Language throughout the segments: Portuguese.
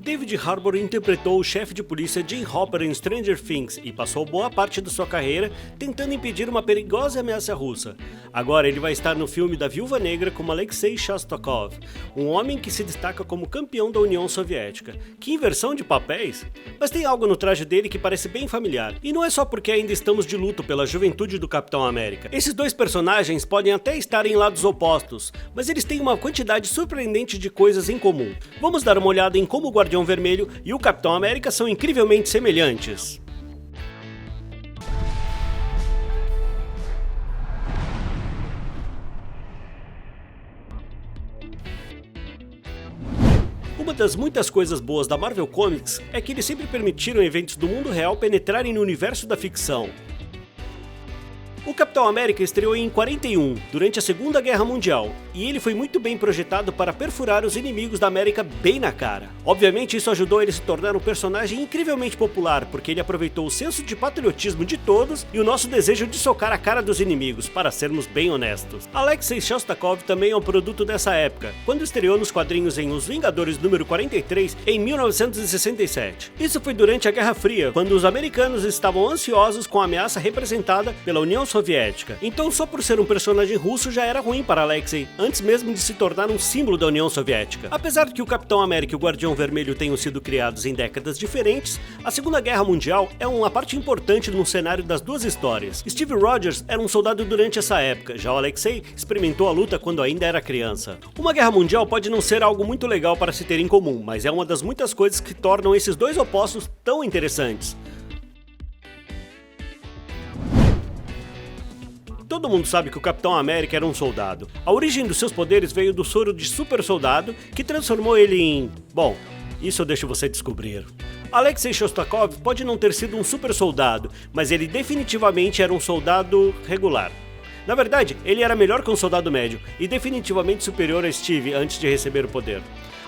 David Harbour interpretou o chefe de polícia Jim Hopper em Stranger Things e passou boa parte de sua carreira tentando impedir uma perigosa ameaça russa. Agora ele vai estar no filme da Viúva Negra como Alexei Shostakov, um homem que se destaca como campeão da União Soviética. Que inversão de papéis! Mas tem algo no traje dele que parece bem familiar, e não é só porque ainda estamos de luto pela juventude do Capitão América. Esses dois personagens podem até estar em lados opostos, mas eles têm uma quantidade surpreendente de coisas em comum. Vamos dar uma olhada em como o Guardião Vermelho e o Capitão América são incrivelmente semelhantes. Uma das muitas coisas boas da Marvel Comics é que eles sempre permitiram eventos do mundo real penetrarem no universo da ficção. O Capitão América estreou em 41, durante a Segunda Guerra Mundial, e ele foi muito bem projetado para perfurar os inimigos da América bem na cara. Obviamente isso ajudou ele a se tornar um personagem incrivelmente popular, porque ele aproveitou o senso de patriotismo de todos e o nosso desejo de socar a cara dos inimigos, para sermos bem honestos. Alexei Shostakov também é um produto dessa época, quando estreou nos quadrinhos em Os Vingadores número 43, em 1967. Isso foi durante a Guerra Fria, quando os americanos estavam ansiosos com a ameaça representada pela União Soviética. Então só por ser um personagem russo já era ruim para Alexei, antes mesmo de se tornar um símbolo da União Soviética. Apesar de que o Capitão América e o Guardião Vermelho tenham sido criados em décadas diferentes, a Segunda Guerra Mundial é uma parte importante no cenário das duas histórias. Steve Rogers era um soldado durante essa época, já o Alexei experimentou a luta quando ainda era criança. Uma guerra mundial pode não ser algo muito legal para se ter em comum, mas é uma das muitas coisas que tornam esses dois opostos tão interessantes. Todo mundo sabe que o Capitão América era um soldado. A origem dos seus poderes veio do soro de super soldado, que transformou ele em... Bom, isso eu deixo você descobrir. Alexei Shostakov pode não ter sido um super soldado, mas ele definitivamente era um soldado regular. Na verdade, ele era melhor que um soldado médio, e definitivamente superior a Steve antes de receber o poder.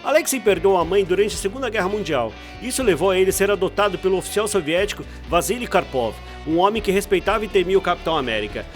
Alexei perdeu a mãe durante a Segunda Guerra Mundial. Isso levou a ele ser adotado pelo oficial soviético Vasily Karpov, um homem que respeitava e temia o Capitão América.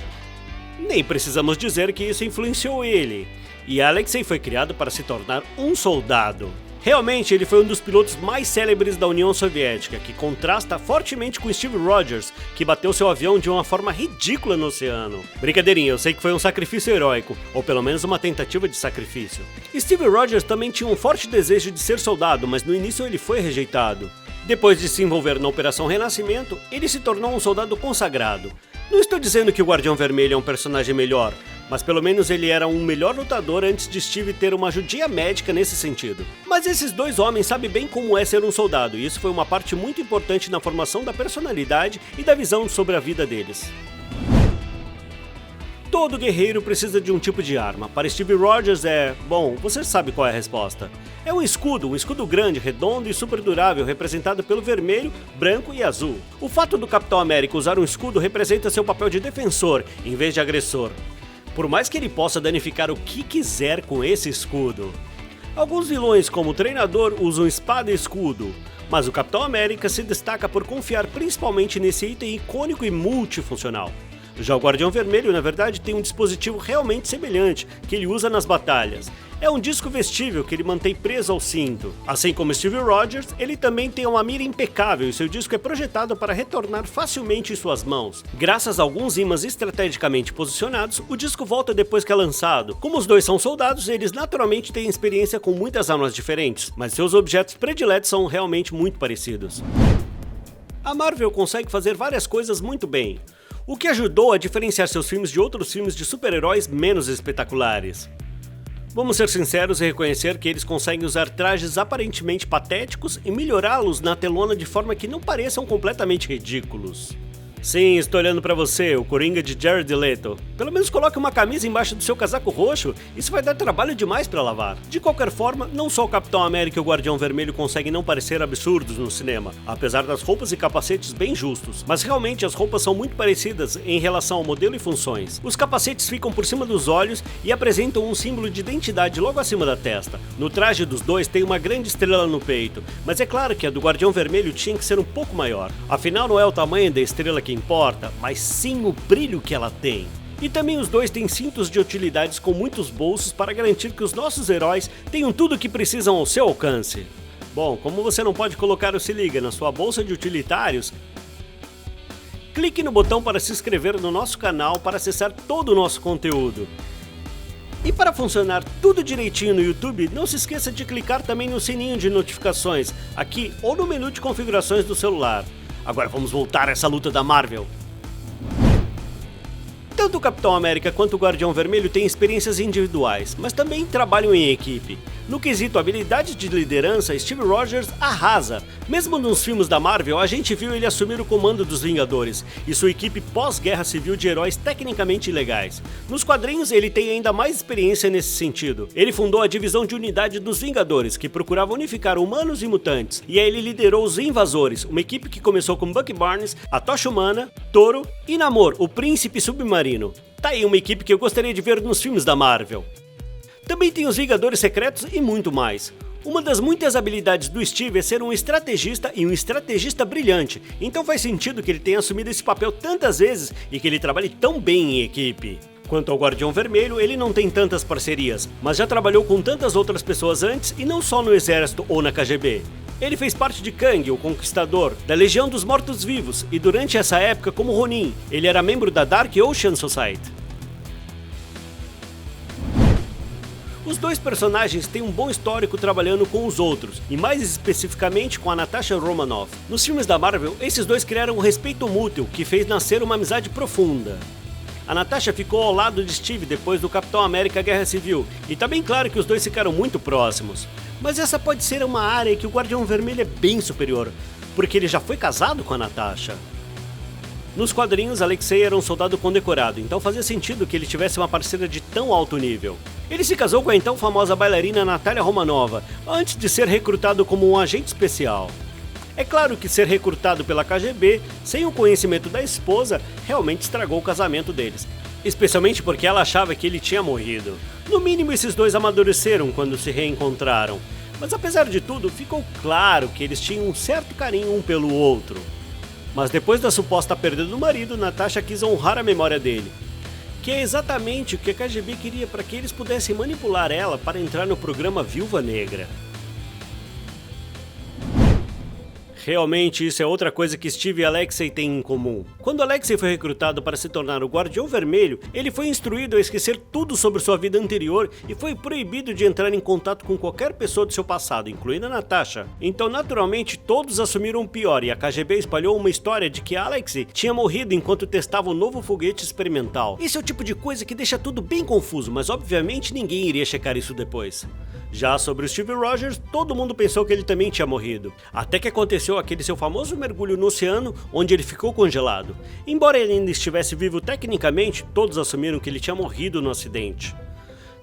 Nem precisamos dizer que isso influenciou ele, e Alexei foi criado para se tornar um soldado. Realmente, ele foi um dos pilotos mais célebres da União Soviética, que contrasta fortemente com Steve Rogers, que bateu seu avião de uma forma ridícula no oceano. Brincadeirinha, eu sei que foi um sacrifício heróico, ou pelo menos uma tentativa de sacrifício. Steve Rogers também tinha um forte desejo de ser soldado, mas no início ele foi rejeitado. Depois de se envolver na Operação Renascimento, ele se tornou um soldado consagrado. Não estou dizendo que o Guardião Vermelho é um personagem melhor, mas pelo menos ele era um melhor lutador antes de Steve ter uma judia médica nesse sentido. Mas esses dois homens sabem bem como é ser um soldado, e isso foi uma parte muito importante na formação da personalidade e da visão sobre a vida deles. Todo guerreiro precisa de um tipo de arma. Para Steve Rogers bom, você sabe qual é a resposta. É um escudo grande, redondo e super durável, representado pelo vermelho, branco e azul. O fato do Capitão América usar um escudo representa seu papel de defensor, em vez de agressor. Por mais que ele possa danificar o que quiser com esse escudo. Alguns vilões, como o Treinador, usam espada e escudo, mas o Capitão América se destaca por confiar principalmente nesse item icônico e multifuncional. Já o Guardião Vermelho, na verdade, tem um dispositivo realmente semelhante, que ele usa nas batalhas. É um disco vestível que ele mantém preso ao cinto. Assim como Steve Rogers, ele também tem uma mira impecável e seu disco é projetado para retornar facilmente em suas mãos. Graças a alguns ímãs estrategicamente posicionados, o disco volta depois que é lançado. Como os dois são soldados, eles naturalmente têm experiência com muitas armas diferentes, mas seus objetos prediletos são realmente muito parecidos. A Marvel consegue fazer várias coisas muito bem, o que ajudou a diferenciar seus filmes de outros filmes de super-heróis menos espetaculares. Vamos ser sinceros e reconhecer que eles conseguem usar trajes aparentemente patéticos e melhorá-los na telona de forma que não pareçam completamente ridículos. Sim, estou olhando pra você, o Coringa de Jared Leto. Pelo menos coloque uma camisa embaixo do seu casaco roxo, isso vai dar trabalho demais pra lavar. De qualquer forma, não só o Capitão América e o Guardião Vermelho conseguem não parecer absurdos no cinema, apesar das roupas e capacetes bem justos, mas realmente as roupas são muito parecidas em relação ao modelo e funções. Os capacetes ficam por cima dos olhos e apresentam um símbolo de identidade logo acima da testa. No traje dos dois tem uma grande estrela no peito, mas é claro que a do Guardião Vermelho tinha que ser um pouco maior. Afinal, não é o tamanho da estrela que importa, mas sim o brilho que ela tem. E também os dois têm cintos de utilidades com muitos bolsos para garantir que os nossos heróis tenham tudo o que precisam ao seu alcance. Bom, como você não pode colocar o Se Liga na sua bolsa de utilitários, clique no botão para se inscrever no nosso canal para acessar todo o nosso conteúdo. E para funcionar tudo direitinho no YouTube, não se esqueça de clicar também no sininho de notificações, aqui ou no menu de configurações do celular. Agora vamos voltar a essa luta da Marvel. Tanto o Capitão América quanto o Guardião Vermelho têm experiências individuais, mas também trabalham em equipe. No quesito habilidade de liderança, Steve Rogers arrasa. Mesmo nos filmes da Marvel, a gente viu ele assumir o comando dos Vingadores e sua equipe pós-guerra civil de heróis tecnicamente legais. Nos quadrinhos, ele tem ainda mais experiência nesse sentido. Ele fundou a divisão de unidade dos Vingadores, que procurava unificar humanos e mutantes, e aí ele liderou os Invasores, uma equipe que começou com Bucky Barnes, a Tocha Humana, Toro e Namor, o Príncipe Submarino. Tá aí uma equipe que eu gostaria de ver nos filmes da Marvel. Também tem os Vingadores Secretos e muito mais. Uma das muitas habilidades do Steve é ser um estrategista e um estrategista brilhante, então faz sentido que ele tenha assumido esse papel tantas vezes e que ele trabalhe tão bem em equipe. Quanto ao Guardião Vermelho, ele não tem tantas parcerias, mas já trabalhou com tantas outras pessoas antes e não só no Exército ou na KGB. Ele fez parte de Kang, o Conquistador, da Legião dos Mortos-Vivos e durante essa época como Ronin, ele era membro da Dark Ocean Society. Os dois personagens têm um bom histórico trabalhando com os outros, e mais especificamente com a Natasha Romanoff. Nos filmes da Marvel, esses dois criaram um respeito mútuo que fez nascer uma amizade profunda. A Natasha ficou ao lado de Steve depois do Capitão América Guerra Civil, e tá bem claro que os dois ficaram muito próximos. Mas essa pode ser uma área que o Guardião Vermelho é bem superior, porque ele já foi casado com a Natasha. Nos quadrinhos, Alexei era um soldado condecorado, então fazia sentido que ele tivesse uma parceira de tão alto nível. Ele se casou com a então famosa bailarina Natália Romanova, antes de ser recrutado como um agente especial. É claro que ser recrutado pela KGB, sem o conhecimento da esposa, realmente estragou o casamento deles. Especialmente porque ela achava que ele tinha morrido. No mínimo, esses dois amadureceram quando se reencontraram. Mas apesar de tudo, ficou claro que eles tinham um certo carinho um pelo outro. Mas depois da suposta perda do marido, Natasha quis honrar a memória dele. Que é exatamente o que a KGB queria para que eles pudessem manipular ela para entrar no programa Viúva Negra. Realmente isso é outra coisa que Steve e Alexei têm em comum. Quando Alexei foi recrutado para se tornar o Guardião Vermelho, ele foi instruído a esquecer tudo sobre sua vida anterior e foi proibido de entrar em contato com qualquer pessoa do seu passado, incluindo a Natasha. Então naturalmente todos assumiram o pior e a KGB espalhou uma história de que Alexei tinha morrido enquanto testava um novo foguete experimental. Esse é o tipo de coisa que deixa tudo bem confuso, mas obviamente ninguém iria checar isso depois. Já sobre o Steve Rogers, todo mundo pensou que ele também tinha morrido, até que aconteceu aquele seu famoso mergulho no oceano, onde ele ficou congelado. Embora ele ainda estivesse vivo tecnicamente, todos assumiram que ele tinha morrido no acidente.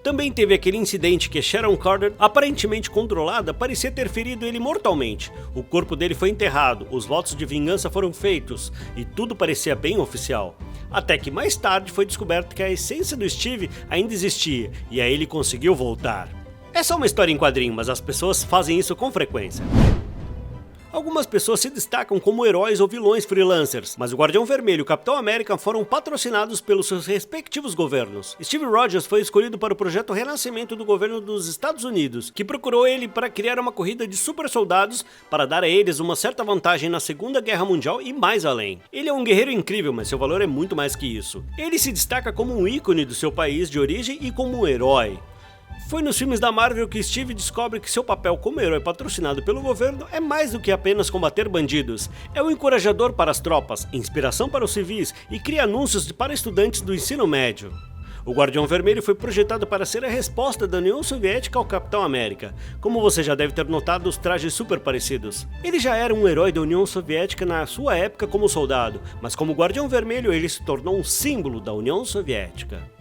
Também teve aquele incidente que Sharon Carter, aparentemente controlada, parecia ter ferido ele mortalmente. O corpo dele foi enterrado, os votos de vingança foram feitos, e tudo parecia bem oficial. Até que mais tarde foi descoberto que a essência do Steve ainda existia, e aí ele conseguiu voltar. É só uma história em quadrinho, mas as pessoas fazem isso com frequência. Algumas pessoas se destacam como heróis ou vilões freelancers, mas o Guardião Vermelho e o Capitão América foram patrocinados pelos seus respectivos governos. Steve Rogers foi escolhido para o projeto Renascimento do governo dos Estados Unidos, que procurou ele para criar uma corrida de super soldados para dar a eles uma certa vantagem na Segunda Guerra Mundial e mais além. Ele é um guerreiro incrível, mas seu valor é muito mais que isso. Ele se destaca como um ícone do seu país de origem e como um herói. Foi nos filmes da Marvel que Steve descobre que seu papel como herói patrocinado pelo governo é mais do que apenas combater bandidos. É um encorajador para as tropas, inspiração para os civis e cria anúncios para estudantes do ensino médio. O Guardião Vermelho foi projetado para ser a resposta da União Soviética ao Capitão América. Como você já deve ter notado, os trajes super parecidos. Ele já era um herói da União Soviética na sua época como soldado, mas como Guardião Vermelho ele se tornou um símbolo da União Soviética.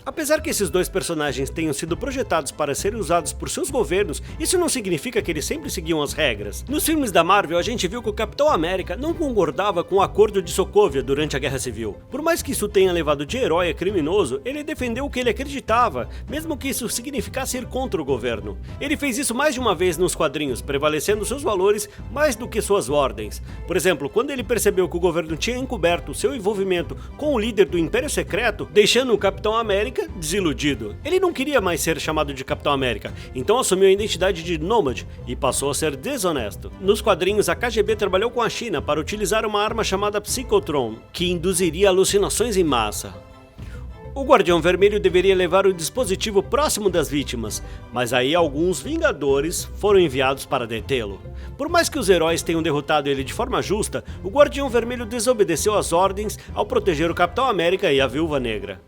Apesar que esses dois personagens tenham sido projetados para serem usados por seus governos, isso não significa que eles sempre seguiam as regras. Nos filmes da Marvel, a gente viu que o Capitão América não concordava com o Acordo de Sokovia durante a Guerra Civil. Por mais que isso tenha levado de herói a criminoso, ele defendeu o que ele acreditava, mesmo que isso significasse ir contra o governo. Ele fez isso mais de uma vez nos quadrinhos, prevalecendo seus valores mais do que suas ordens. Por exemplo, quando ele percebeu que o governo tinha encoberto seu envolvimento com o líder do Império Secreto, deixando o Capitão América América desiludido. Ele não queria mais ser chamado de Capitão América, então assumiu a identidade de Nomad e passou a ser desonesto. Nos quadrinhos, a KGB trabalhou com a China para utilizar uma arma chamada Psychotron, que induziria alucinações em massa. O Guardião Vermelho deveria levar o dispositivo próximo das vítimas, mas aí alguns Vingadores foram enviados para detê-lo. Por mais que os heróis tenham derrotado ele de forma justa, o Guardião Vermelho desobedeceu às ordens ao proteger o Capitão América e a Viúva Negra.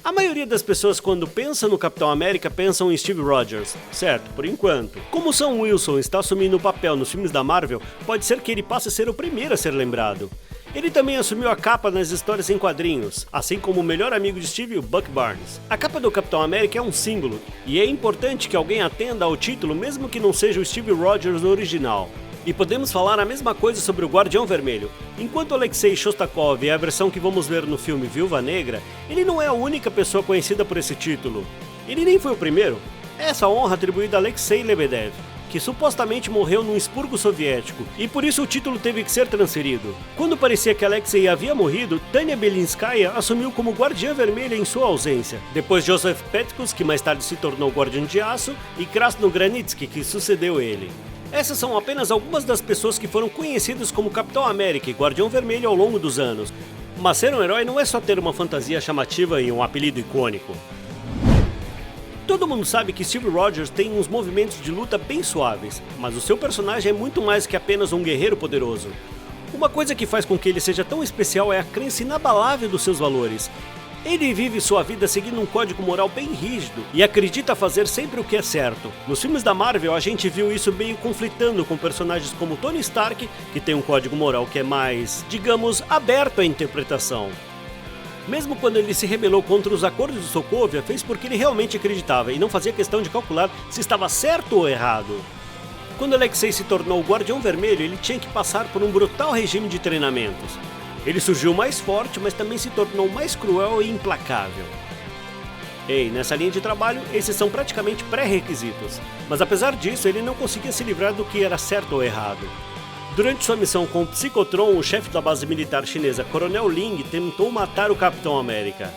A maioria das pessoas, quando pensa no Capitão América, pensam em Steve Rogers, certo, por enquanto. Como Sam Wilson está assumindo o papel nos filmes da Marvel, pode ser que ele passe a ser o primeiro a ser lembrado. Ele também assumiu a capa nas histórias em quadrinhos, assim como o melhor amigo de Steve, o Buck Barnes. A capa do Capitão América é um símbolo, e é importante que alguém atenda ao título mesmo que não seja o Steve Rogers original. E podemos falar a mesma coisa sobre o Guardião Vermelho. Enquanto Alexei Shostakov é a versão que vamos ver no filme Viúva Negra, ele não é a única pessoa conhecida por esse título. Ele nem foi o primeiro. É essa honra atribuída a Alexei Lebedev, que supostamente morreu num expurgo soviético, e por isso o título teve que ser transferido. Quando parecia que Alexei havia morrido, Tanya Belinskaya assumiu como Guardiã Vermelha em sua ausência, depois Joseph Petkus, que mais tarde se tornou Guardião de Aço, e Krasno Granitsky, que sucedeu ele. Essas são apenas algumas das pessoas que foram conhecidas como Capitão América e Guardião Vermelho ao longo dos anos. Mas ser um herói não é só ter uma fantasia chamativa e um apelido icônico. Todo mundo sabe que Steve Rogers tem uns movimentos de luta bem suaves, mas o seu personagem é muito mais que apenas um guerreiro poderoso. Uma coisa que faz com que ele seja tão especial é a crença inabalável dos seus valores. Ele vive sua vida seguindo um código moral bem rígido e acredita fazer sempre o que é certo. Nos filmes da Marvel a gente viu isso meio conflitando com personagens como Tony Stark, que tem um código moral que é mais, digamos, aberto à interpretação. Mesmo quando ele se rebelou contra os acordos de Sokovia, fez porque ele realmente acreditava e não fazia questão de calcular se estava certo ou errado. Quando Alexei se tornou o Guardião Vermelho, ele tinha que passar por um brutal regime de treinamentos. Ele surgiu mais forte, mas também se tornou mais cruel e implacável. Ei, nessa linha de trabalho, esses são praticamente pré-requisitos. Mas apesar disso, ele não conseguia se livrar do que era certo ou errado. Durante sua missão com o Psychotron, o chefe da base militar chinesa, Coronel Ling, tentou matar o Capitão América.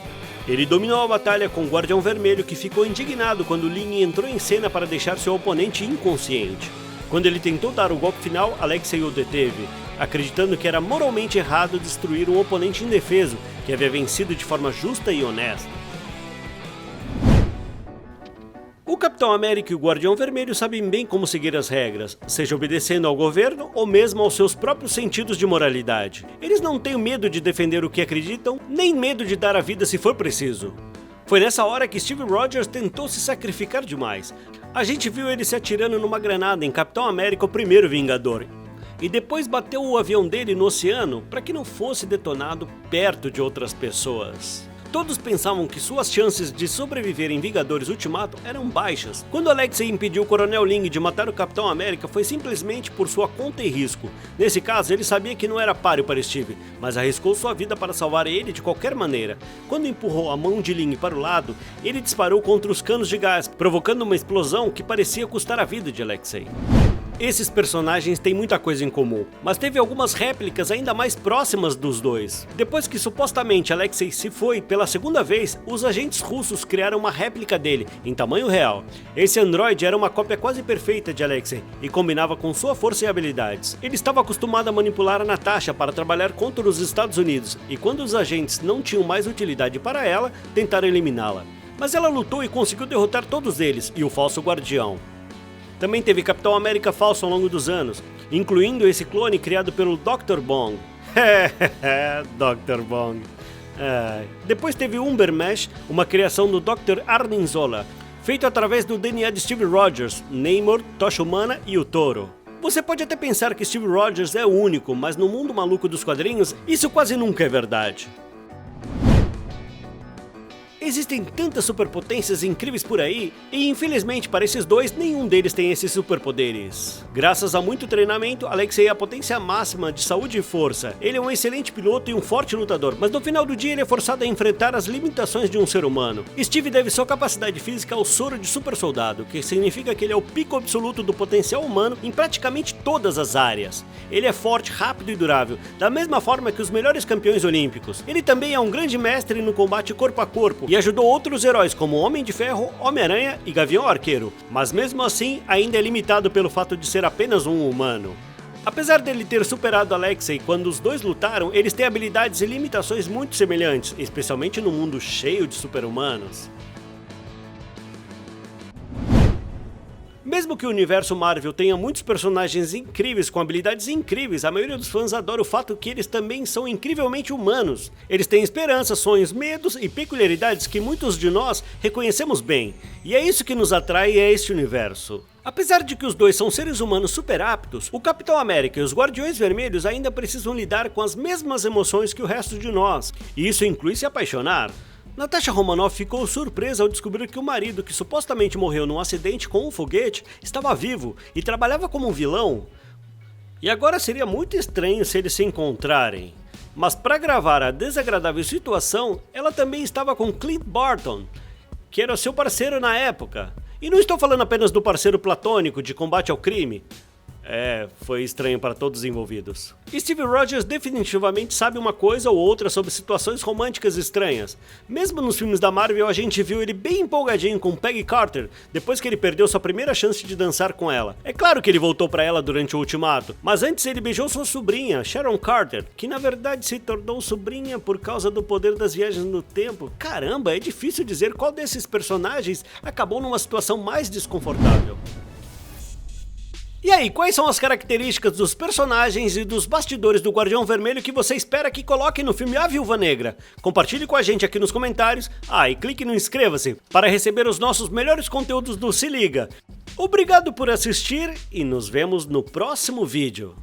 Ele dominou a batalha com o Guardião Vermelho, que ficou indignado quando Ling entrou em cena para deixar seu oponente inconsciente. Quando ele tentou dar o golpe final, Alexei o deteve, acreditando que era moralmente errado destruir um oponente indefeso, que havia vencido de forma justa e honesta. O Capitão América e o Guardião Vermelho sabem bem como seguir as regras, seja obedecendo ao governo ou mesmo aos seus próprios sentidos de moralidade. Eles não têm medo de defender o que acreditam, nem medo de dar a vida se for preciso. Foi nessa hora que Steve Rogers tentou se sacrificar demais. A gente viu ele se atirando numa granada em Capitão América, o primeiro Vingador, e depois bateu o avião dele no oceano para que não fosse detonado perto de outras pessoas. Todos pensavam que suas chances de sobreviver em Vingadores Ultimato eram baixas. Quando Alexei impediu o Coronel Ling de matar o Capitão América, foi simplesmente por sua conta e risco. Nesse caso, ele sabia que não era páreo para Steve, mas arriscou sua vida para salvar ele de qualquer maneira. Quando empurrou a mão de Ling para o lado, ele disparou contra os canos de gás, provocando uma explosão que parecia custar a vida de Alexei. Esses personagens têm muita coisa em comum, mas teve algumas réplicas ainda mais próximas dos dois. Depois que supostamente Alexei se foi pela segunda vez, os agentes russos criaram uma réplica dele, em tamanho real. Esse androide era uma cópia quase perfeita de Alexei e combinava com sua força e habilidades. Ele estava acostumado a manipular a Natasha para trabalhar contra os Estados Unidos, e quando os agentes não tinham mais utilidade para ela, tentaram eliminá-la. Mas ela lutou e conseguiu derrotar todos eles e o falso guardião. Também teve Capitão América falso ao longo dos anos, incluindo esse clone criado pelo Dr. Bong. Dr. Bong. Depois teve Umbermesh, uma criação do Dr. Arnim Zola, feito através do DNA de Steve Rogers, Namor, Tocha Humana e o Toro. Você pode até pensar que Steve Rogers é o único, mas no mundo maluco dos quadrinhos, isso quase nunca é verdade. Existem tantas superpotências incríveis por aí, e infelizmente para esses dois, nenhum deles tem esses superpoderes. Graças a muito treinamento, Alexei é a potência máxima de saúde e força. Ele é um excelente piloto e um forte lutador, mas no final do dia ele é forçado a enfrentar as limitações de um ser humano. Steve deve sua capacidade física ao soro de super soldado, que significa que ele é o pico absoluto do potencial humano em praticamente todas as áreas. Ele é forte, rápido e durável, da mesma forma que os melhores campeões olímpicos. Ele também é um grande mestre no combate corpo a corpo, e ajudou outros heróis como Homem de Ferro, Homem-Aranha e Gavião Arqueiro, mas mesmo assim ainda é limitado pelo fato de ser apenas um humano. Apesar dele ter superado Alexei quando os dois lutaram, eles têm habilidades e limitações muito semelhantes, especialmente no mundo cheio de super-humanos. Mesmo que o universo Marvel tenha muitos personagens incríveis com habilidades incríveis, a maioria dos fãs adora o fato que eles também são incrivelmente humanos. Eles têm esperanças, sonhos, medos e peculiaridades que muitos de nós reconhecemos bem, e é isso que nos atrai a este universo. Apesar de que os dois são seres humanos super aptos, o Capitão América e os Guardiões Vermelhos ainda precisam lidar com as mesmas emoções que o resto de nós, e isso inclui se apaixonar. Natasha Romanoff ficou surpresa ao descobrir que o marido, que supostamente morreu num acidente com um foguete, estava vivo e trabalhava como um vilão. E agora seria muito estranho se eles se encontrarem. Mas para gravar a desagradável situação, ela também estava com Clint Barton, que era seu parceiro na época. E não estou falando apenas do parceiro platônico de combate ao crime. Foi estranho para todos os envolvidos. Steve Rogers definitivamente sabe uma coisa ou outra sobre situações românticas estranhas. Mesmo nos filmes da Marvel a gente viu ele bem empolgadinho com Peggy Carter, depois que ele perdeu sua primeira chance de dançar com ela. É claro que ele voltou para ela durante o Ultimato, mas antes ele beijou sua sobrinha, Sharon Carter, que na verdade se tornou sobrinha por causa do poder das viagens no tempo. Caramba, é difícil dizer qual desses personagens acabou numa situação mais desconfortável. E aí, quais são as características dos personagens e dos bastidores do Guardião Vermelho que você espera que coloque no filme A Viúva Negra? Compartilhe com a gente aqui nos comentários. E clique no inscreva-se para receber os nossos melhores conteúdos do Se Liga. Obrigado por assistir e nos vemos no próximo vídeo.